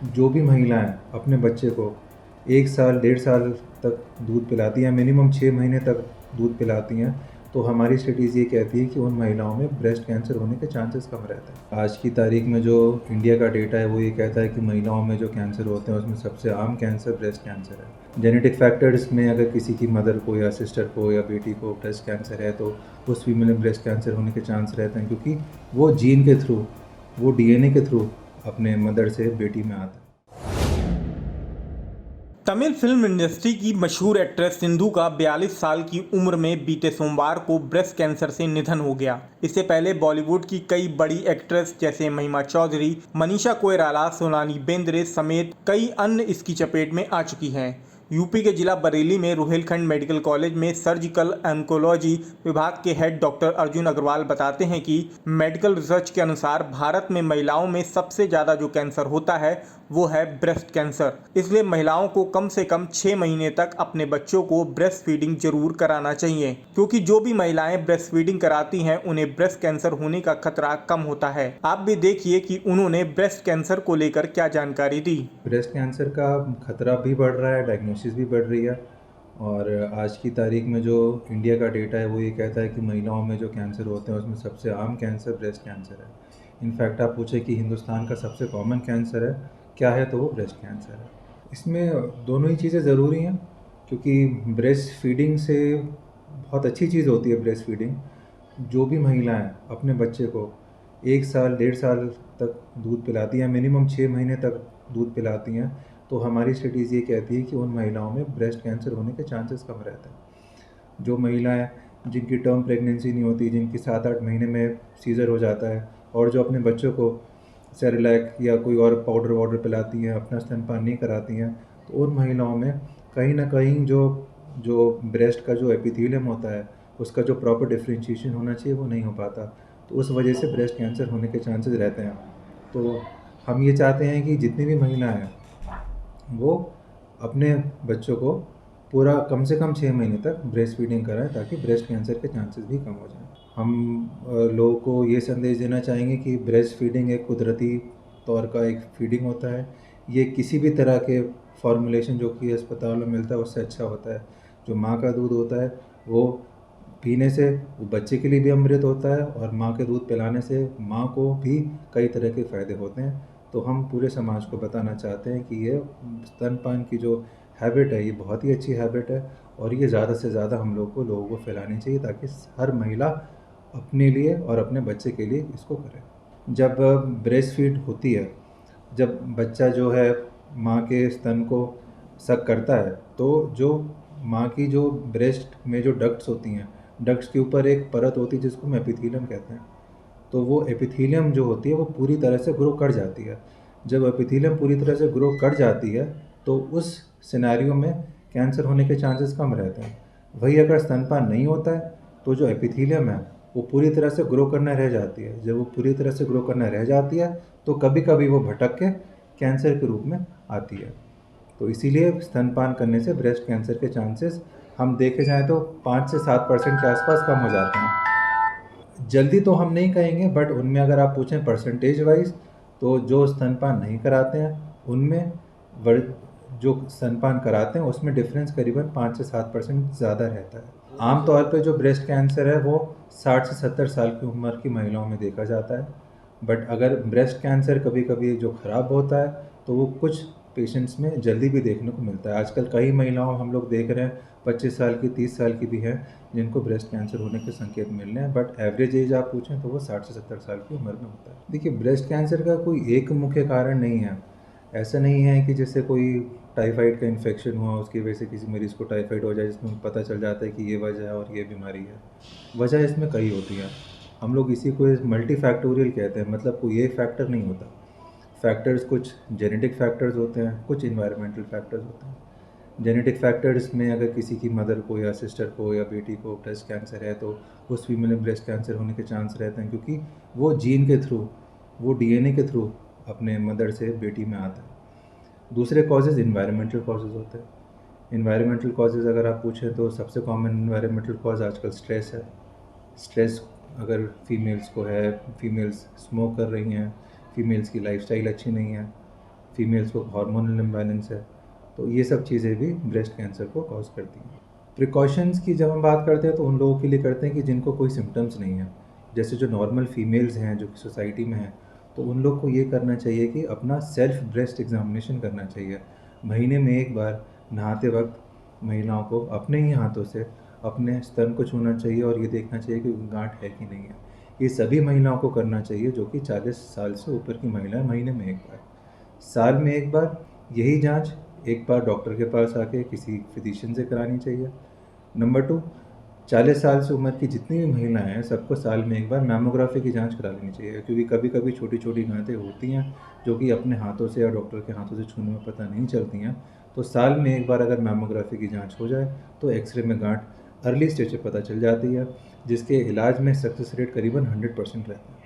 जो भी महिलाएं अपने बच्चे को 1 साल, 1.5 साल तक दूध पिलाती हैं, मिनिमम 6 महीने तक दूध पिलाती हैं, तो हमारी स्टडीज़ ये कहती है कि उन महिलाओं में ब्रेस्ट कैंसर होने के चांसेस कम रहते हैं। आज की तारीख में जो इंडिया का डेटा है वो ये कहता है कि महिलाओं में जो कैंसर होते हैं उसमें सबसे आम कैंसर ब्रेस्ट कैंसर है। जेनेटिक फैक्टर्स में अगर किसी की मदर को या सिस्टर को या बेटी को ब्रेस्ट कैंसर है तो उस फीमेल में ब्रेस्ट कैंसर होने के चांस रहते हैं, क्योंकि वो जीन के थ्रू, वो डीएनए के थ्रू अपने मदर से बेटी में आता है। तमिल फिल्म इंडस्ट्री की मशहूर एक्ट्रेस सिंधु का 42 साल की उम्र में बीते सोमवार को ब्रेस्ट कैंसर से निधन हो गया। इससे पहले बॉलीवुड की कई बड़ी एक्ट्रेस जैसे महिमा चौधरी, मनीषा कोइराला, सोनाली बेंद्रे समेत कई अन्य इसकी चपेट में आ चुकी हैं। यूपी के जिला बरेली में रुहेलखंड मेडिकल कॉलेज में सर्जिकल ऑन्कोलॉजी विभाग के हेड डॉक्टर अर्जुन अग्रवाल बताते हैं कि मेडिकल रिसर्च के अनुसार भारत में महिलाओं में सबसे ज़्यादा जो कैंसर होता है वो है ब्रेस्ट कैंसर। इसलिए महिलाओं को कम से कम 6 महीने तक अपने बच्चों को ब्रेस्ट फीडिंग जरूर कराना चाहिए, क्योंकि जो भी महिलाएं ब्रेस्ट फीडिंग कराती हैं उन्हें ब्रेस्ट कैंसर होने का खतरा कम होता है। आप भी देखिए कि उन्होंने ब्रेस्ट कैंसर को लेकर क्या जानकारी दी। ब्रेस्ट कैंसर का खतरा भी बढ़ रहा है, डायग्नोसिस भी बढ़ रही है, और आज की तारीख में जो इंडिया का डेटा है वो ये कहता है कि महिलाओं में जो कैंसर होते हैं उसमें सबसे आम कैंसर ब्रेस्ट कैंसर है। इनफैक्ट आप पूछे कि हिंदुस्तान का सबसे कॉमन कैंसर है क्या है, तो वो ब्रेस्ट कैंसर है। इसमें दोनों ही चीज़ें ज़रूरी हैं, क्योंकि ब्रेस्ट फीडिंग से बहुत अच्छी चीज़ होती है ब्रेस्ट फीडिंग। जो भी महिलाएं अपने बच्चे को 1 साल, 1.5 साल तक दूध पिलाती हैं, मिनिमम 6 महीने तक दूध पिलाती हैं, तो हमारी स्टडीज़ ये कहती है कि उन महिलाओं में ब्रेस्ट कैंसर होने के चांसेस कम रहते हैं। जो महिलाएं जिनकी टर्म प्रेगनेंसी नहीं होती, जिनकी 7-8 महीने में सीज़र हो जाता है, और जो अपने बच्चों को सेरेलैक या कोई और पाउडर वाउडर पिलाती हैं, अपना स्तनपान नहीं कराती हैं, तो उन महिलाओं में कहीं ना कहीं जो जो ब्रेस्ट का जो एपिथेलियम होता है उसका जो प्रॉपर डिफ्रेंशिएशन होना चाहिए वो नहीं हो पाता, तो उस वजह से ब्रेस्ट कैंसर होने के चांसेस रहते हैं। तो हम ये चाहते हैं कि जितनी भी महिलाएं हैं वो अपने बच्चों को पूरा कम से कम 6 महीने तक ब्रेस्ट फीडिंग कराएं, ताकि ब्रेस्ट कैंसर के चांसेस भी कम हो जाएं। हम लोगों को ये संदेश देना चाहेंगे कि ब्रेस्ट फीडिंग एक कुदरती तौर का एक फीडिंग होता है। ये किसी भी तरह के फॉर्मुलेशन जो कि अस्पताल में मिलता है उससे अच्छा होता है। जो माँ का दूध होता है वो पीने से वो बच्चे के लिए भी अमृत होता है, और माँ के दूध पिलाने से माँ को भी कई तरह के फ़ायदे होते हैं। तो हम पूरे समाज को बताना चाहते हैं कि ये स्तनपान की जो हैबिट है ये बहुत ही अच्छी हैबिट है, और ये ज़्यादा से ज़्यादा हम लोगों को फैलानी चाहिए, ताकि हर महिला अपने लिए और अपने बच्चे के लिए इसको करे। जब ब्रेस्ट फीड होती है, जब बच्चा जो है माँ के स्तन को सक करता है, तो जो माँ की जो ब्रेस्ट में जो डक्ट्स होती हैं, डक्ट्स के ऊपर एक परत होती है जिसको हम एपिथेलियम कहते हैं। तो वो एपिथेलियम जो होती है वो पूरी तरह से ग्रो कर जाती है। जब एपिथेलियम पूरी तरह से ग्रो कर जाती है तो उस सिनेरियो में कैंसर होने के चांसेस कम रहते हैं। वही अगर स्तनपान नहीं होता है तो जो एपिथेलियम है वो पूरी तरह से ग्रो करना रह जाती है। जब वो पूरी तरह से ग्रो करना रह जाती है तो कभी कभी वो भटक के कैंसर के रूप में आती है। तो इसीलिए स्तनपान करने से ब्रेस्ट कैंसर के चांसेस हम देखे जाएँ तो 5 से 7% के आसपास कम हो जाते हैं। जल्दी तो हम नहीं कहेंगे, बट उनमें अगर आप पूछें परसेंटेज वाइज, तो जो स्तनपान नहीं कराते हैं उनमें जो स्तनपान कराते हैं उसमें डिफरेंस करीबन 5 से 7% ज़्यादा रहता है। आम तौर पे जो ब्रेस्ट कैंसर है वो 60 से 70 साल की उम्र की महिलाओं में देखा जाता है। बट अगर ब्रेस्ट कैंसर कभी कभी जो ख़राब होता है तो वो कुछ पेशेंट्स में जल्दी भी देखने को मिलता है। आजकल कई महिलाओं हम लोग देख रहे हैं 25 साल की, 30 साल की भी हैं जिनको ब्रेस्ट कैंसर होने के संकेत मिल रहे हैं, बट एवरेज एज आप पूछें तो वो 60 से 70 साल की उम्र में होता है। देखिए, ब्रेस्ट कैंसर का कोई एक मुख्य कारण नहीं है। ऐसा नहीं है कि जैसे कोई टाइफाइड का इन्फेक्शन हुआ उसकी वजह से किसी मरीज़ को टाइफाइड हो जाए, जिसमें पता चल जाता है कि ये वजह है और ये बीमारी है। वजह इसमें कई होती है। हम लोग इसी को मल्टी फैक्टोरियल कहते हैं, मतलब कोई एक फैक्टर नहीं होता। फैक्टर्स कुछ जेनेटिक फैक्टर्स होते हैं, कुछ इन्वायरमेंटल फैक्टर्स होते हैं। जेनेटिक फैक्टर्स में अगर किसी की मदर को या सिस्टर को या बेटी को ब्रेस्ट कैंसर है तो उस फीमेल में ब्रेस्ट कैंसर होने के चांस रहते हैं, क्योंकि वो जीन के थ्रू, वो डीएनए के थ्रू अपने मदर से बेटी में आता है। दूसरे कॉजेज़ इन्वायरमेंटल कॉजेज़ होते हैं। इन्वायरमेंटल कॉजेज़ अगर आप पूछें तो सबसे कॉमन इन्वायरमेंटल कॉज आजकल स्ट्रेस है। स्ट्रेस अगर फीमेल्स को है, फीमेल्स स्मोक कर रही हैं, फीमेल्स की लाइफस्टाइल अच्छी नहीं है, फीमेल्स को हार्मोनल इम्बैलेंस है, तो ये सब चीज़ें भी ब्रेस्ट कैंसर को कॉज करती हैं। प्रिकॉशंस की जब हम बात करते हैं तो उन लोगों के लिए करते हैं कि जिनको कोई सिम्टम्स नहीं है, जैसे जो नॉर्मल फीमेल्स हैं जो कि सोसाइटी में हैं, तो उन लोग को ये करना चाहिए कि अपना सेल्फ ब्रेस्ट एग्जामिनेशन करना चाहिए। महीने में एक बार नहाते वक्त महिलाओं को अपने ही हाथों से अपने स्तन को छूना चाहिए और ये देखना चाहिए कि गांठ है कि नहीं है। ये सभी महिलाओं को करना चाहिए जो कि 40 साल से ऊपर की महिलाएं, महीने में एक बार। साल में एक बार यही जांच एक बार डॉक्टर के पास आके किसी फिजिशियन से करानी चाहिए। नंबर 2, 40 साल से उम्र की जितनी भी महिलाएं हैं सबको साल में एक बार मैमोग्राफी की जांच करा लेनी चाहिए, क्योंकि कभी कभी छोटी छोटी गांठें होती हैं जो कि अपने हाथों से या डॉक्टर के हाथों से छूने में पता नहीं चलती हैं। तो साल में एक बार अगर मैमोग्राफी की जांच हो जाए तो एक्सरे में गांठ अर्ली स्टेज पे पता चल जाती है, जिसके इलाज में सक्सेस रेट करीबन 100% रहता है।